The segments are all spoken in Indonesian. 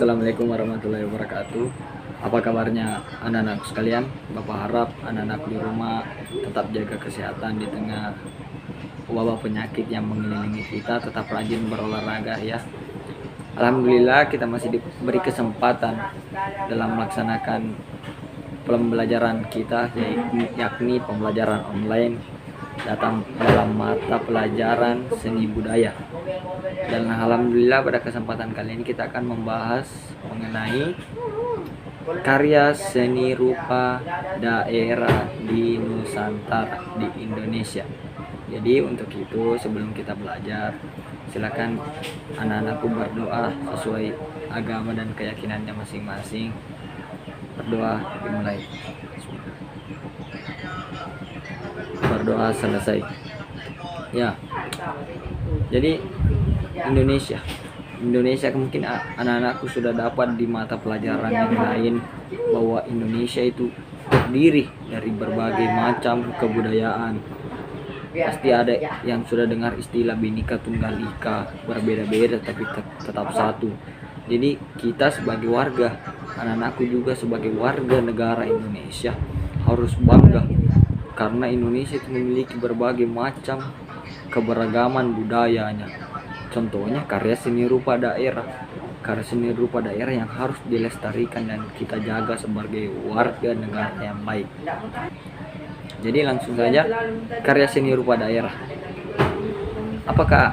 Assalamualaikum warahmatullahi wabarakatuh. Apa kabarnya anak-anak sekalian? Bapak harap anak-anak di rumah tetap jaga kesehatan di tengah wabah penyakit yang mengelilingi kita. Tetap rajin berolahraga ya. Alhamdulillah kita masih diberi kesempatan dalam melaksanakan pembelajaran kita, yakni pembelajaran online datang dalam mata pelajaran seni budaya. Dan alhamdulillah pada kesempatan kali ini kita akan membahas mengenai karya seni rupa daerah di Nusantara di Indonesia. Jadi untuk itu sebelum kita belajar, silakan anak-anakku berdoa sesuai agama dan keyakinannya masing-masing. Berdoa dimulai. Berdoa selesai. Ya. Jadi Indonesia mungkin anak-anakku sudah dapat di mata pelajaran yang lain bahwa Indonesia itu terdiri dari berbagai macam kebudayaan. Pasti ada yang sudah dengar istilah Bhinneka Tunggal Ika, berbeda-beda tapi tetap satu. Jadi kita sebagai warga, anak-anakku juga sebagai warga negara Indonesia harus bangga karena Indonesia itu memiliki berbagai macam keberagaman budayanya. Contohnya karya seni rupa daerah. Karya seni rupa daerah yang harus dilestarikan dan kita jaga sebagai warga negara yang baik. Jadi langsung saja, karya seni rupa daerah. Apakah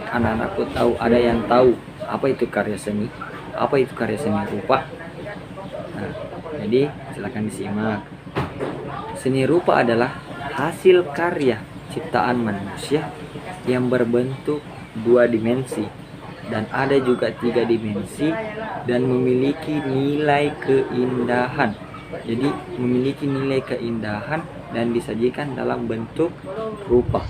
anak-anakku tahu, ada yang tahu apa itu karya seni? Apa itu karya seni rupa? Nah, jadi silakan disimak. Seni rupa adalah hasil karya ciptaan manusia yang berbentuk dua dimensi dan ada juga tiga dimensi dan memiliki nilai keindahan. Jadi memiliki nilai keindahan dan disajikan dalam bentuk rupa.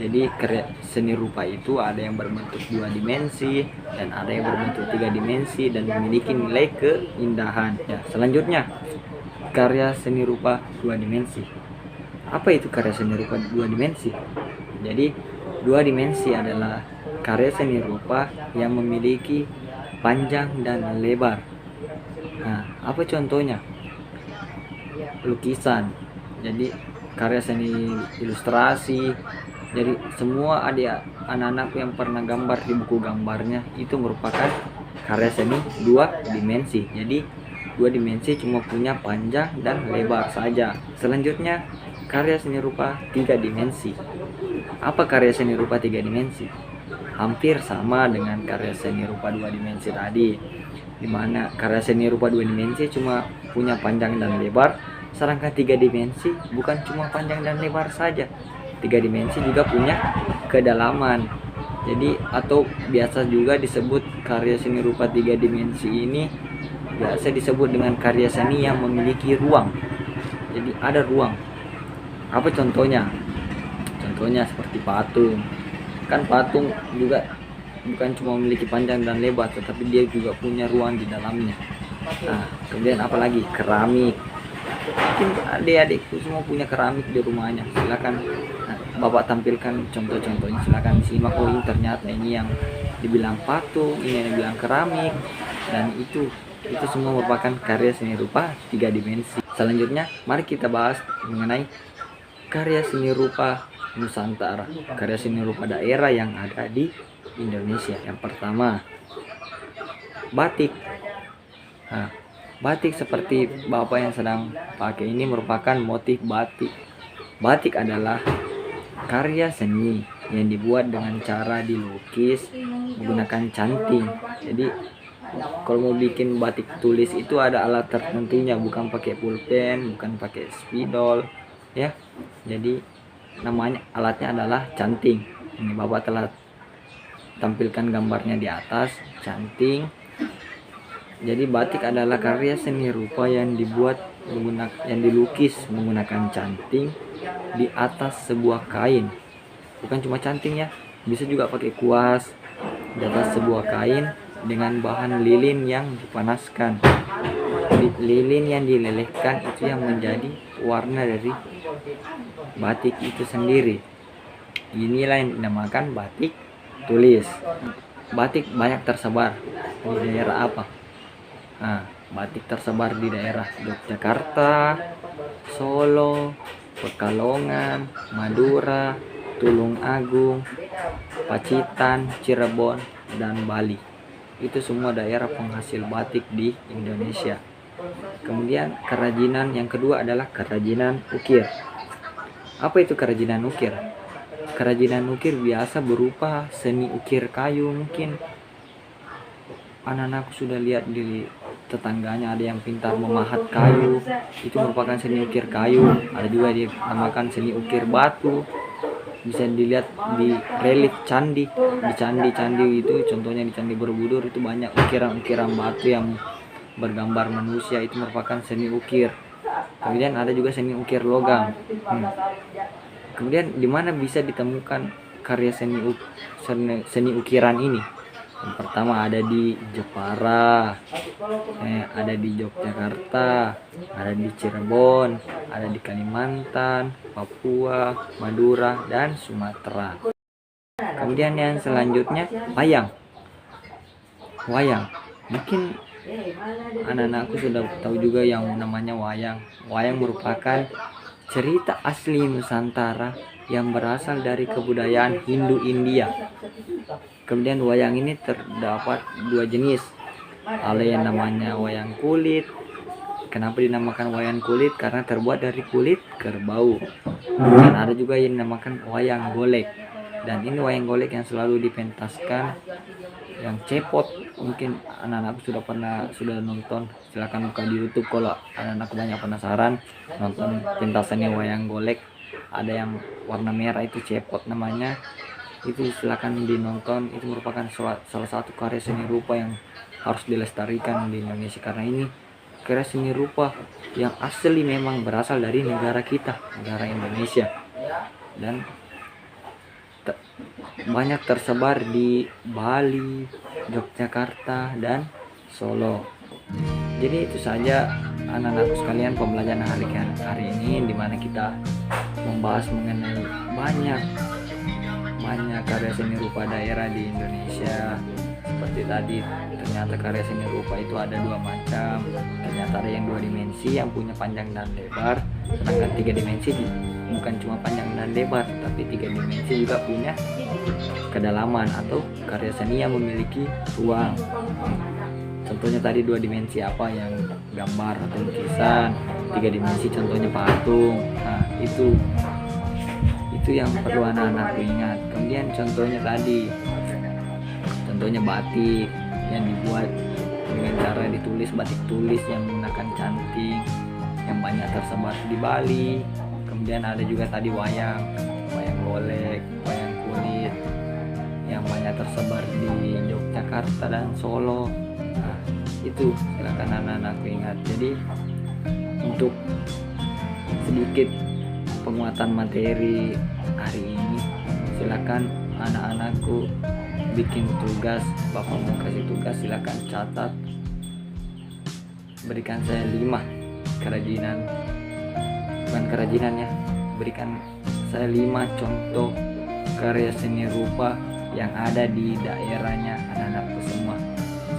Jadi karya seni rupa itu ada yang berbentuk dua dimensi dan ada yang berbentuk tiga dimensi dan memiliki nilai keindahan. Ya, selanjutnya karya seni rupa dua dimensi. Apa itu karya seni rupa dua dimensi? Jadi dua dimensi adalah karya seni rupa yang memiliki panjang dan lebar. Nah, apa contohnya? Lukisan. Jadi karya seni ilustrasi. Jadi semua anak-anak yang pernah gambar di buku gambarnya itu merupakan karya seni dua dimensi. Jadi dua dimensi cuma punya panjang dan lebar saja. Selanjutnya karya seni rupa tiga dimensi. Apa karya seni rupa tiga dimensi? Hampir sama dengan karya seni rupa dua dimensi tadi, dimana karya seni rupa dua dimensi cuma punya panjang dan lebar, sedangkan tiga dimensi bukan cuma panjang dan lebar saja, tiga dimensi juga punya kedalaman. Jadi atau biasa juga disebut karya seni rupa tiga dimensi ini biasa disebut dengan karya seni yang memiliki ruang. Jadi ada ruang. Apa contohnya? Contohnya seperti patung. Kan patung juga bukan cuma memiliki panjang dan lebar, tetapi dia juga punya ruang di dalamnya. Nah, kemudian apalagi keramik. Mungkin adik-adikku semua punya keramik di rumahnya. Silakan Bapak tampilkan contoh-contohnya. Silakan disimak. Oh, ini ternyata ini yang dibilang patung, ini yang dibilang keramik, dan itu semua merupakan karya seni rupa tiga dimensi. Selanjutnya, mari kita bahas mengenai karya seni rupa Nusantara, karya seni rupa daerah yang ada di Indonesia. Yang pertama, batik. Nah, batik seperti Bapak yang sedang pakai ini merupakan motif batik. Batik adalah karya seni yang dibuat dengan cara dilukis menggunakan canting. Jadi kalau mau bikin batik tulis itu ada alat tertentunya, bukan pakai pulpen, bukan pakai spidol, ya. Jadi namanya alatnya adalah canting. Ini Bapak telah tampilkan gambarnya di atas, canting. Jadi batik adalah karya seni rupa yang dilukis menggunakan canting di atas sebuah kain. Bukan cuma canting ya, bisa juga pakai kuas di atas sebuah kain dengan bahan lilin yang dipanaskan. Lilin yang dilelehkan itu yang menjadi warna dari batik itu sendiri. Inilah yang dinamakan batik tulis. batik banyak tersebar di daerah apa? Nah, batik tersebar di daerah Yogyakarta, Solo, Pekalongan, Madura, Tulung Agung, Pacitan, Cirebon, dan Bali. Itu semua daerah penghasil batik di Indonesia. Kemudian kerajinan yang kedua adalah kerajinan ukir. Apa itu kerajinan ukir? Kerajinan ukir biasa berupa seni ukir kayu. Mungkin anak-anakku sudah lihat di tetangganya ada yang pintar memahat kayu, itu merupakan seni ukir kayu. Ada juga dinamakan seni ukir batu, bisa dilihat di relief candi. Di candi-candi itu, contohnya di Candi Borobudur, itu banyak ukiran-ukiran batu yang bergambar manusia, itu merupakan seni ukir. Kemudian ada juga seni ukir logam. Kemudian di mana bisa ditemukan karya seni ukiran ini? Yang pertama ada di Jepara, ada di Yogyakarta, ada di Cirebon, ada di Kalimantan, Papua, Madura, dan Sumatera. Kemudian yang selanjutnya wayang. Mungkin anak-anakku sudah tahu juga yang namanya wayang. Wayang merupakan cerita asli Nusantara yang berasal dari kebudayaan Hindu-India. Kemudian wayang ini terdapat dua jenis. Ada yang namanya wayang kulit. Kenapa dinamakan wayang kulit? Karena terbuat dari kulit kerbau. Dan ada juga yang dinamakan wayang golek. Dan ini wayang golek yang selalu dipentaskan, yang cepot. Mungkin anak-anak sudah nonton, silahkan buka di YouTube kalau anak-anak banyak penasaran nonton pentasannya wayang golek. Ada yang warna merah, itu cepot namanya, itu silakan dinonton. Itu merupakan salah satu karya seni rupa yang harus dilestarikan di Indonesia, karena ini karya seni rupa yang asli memang berasal dari negara kita, negara Indonesia, dan banyak tersebar di Bali, Yogyakarta, dan Solo. Jadi itu saja anak-anak sekalian pembelajaran hari ini, dimana kita membahas mengenai banyak karya seni rupa daerah di Indonesia. Seperti tadi, ternyata karya seni rupa itu ada dua macam. Ternyata ada yang 2 dimensi yang punya panjang dan lebar, sedangkan 3 dimensi bukan cuma panjang dan lebar, tapi 3 dimensi juga punya kedalaman atau karya seni yang memiliki ruang. Contohnya tadi 2 dimensi apa, yang gambar atau lukisan. 3 dimensi contohnya patung. Nah, itu yang perlu anak-anak ingat. Kemudian contohnya batik yang dibuat dengan cara ditulis, batik tulis yang menggunakan canting yang banyak tersebar di Bali. Kemudian ada juga tadi wayang golek, wayang kulit yang banyak tersebar di Yogyakarta dan Solo. Nah, itu silakan anak-anak ingat. Jadi untuk sedikit penguatan materi hari ini, silakan anak-anakku bikin tugas. Bapak mau kasih tugas, silakan catat, berikan saya 5 kerajinan, bukan kerajinan ya, berikan saya 5 contoh karya seni rupa yang ada di daerahnya anak-anakku semua.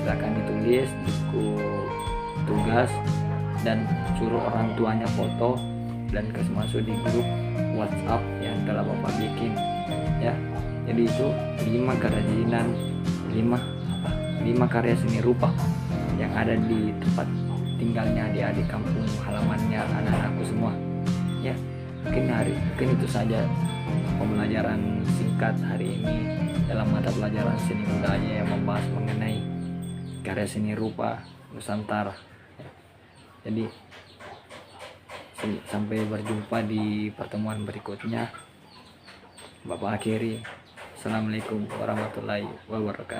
Silakan ditulis di buku tugas dan suruh orang tuanya foto dan kasih masuk di grup WhatsApp yang telah Bapak bikin ya. Jadi itu 5 kerajinan, 5 karya seni rupa yang ada di tempat tinggalnya adik-adik kampung halamannya anak-anakku semua ya. Mungkin itu saja pembelajaran singkat hari ini dalam mata pelajaran seni budaya yang membahas mengenai karya seni rupa Nusantara ya. Jadi sampai berjumpa di pertemuan berikutnya. Bapak akhiri, assalamualaikum warahmatullahi wabarakatuh.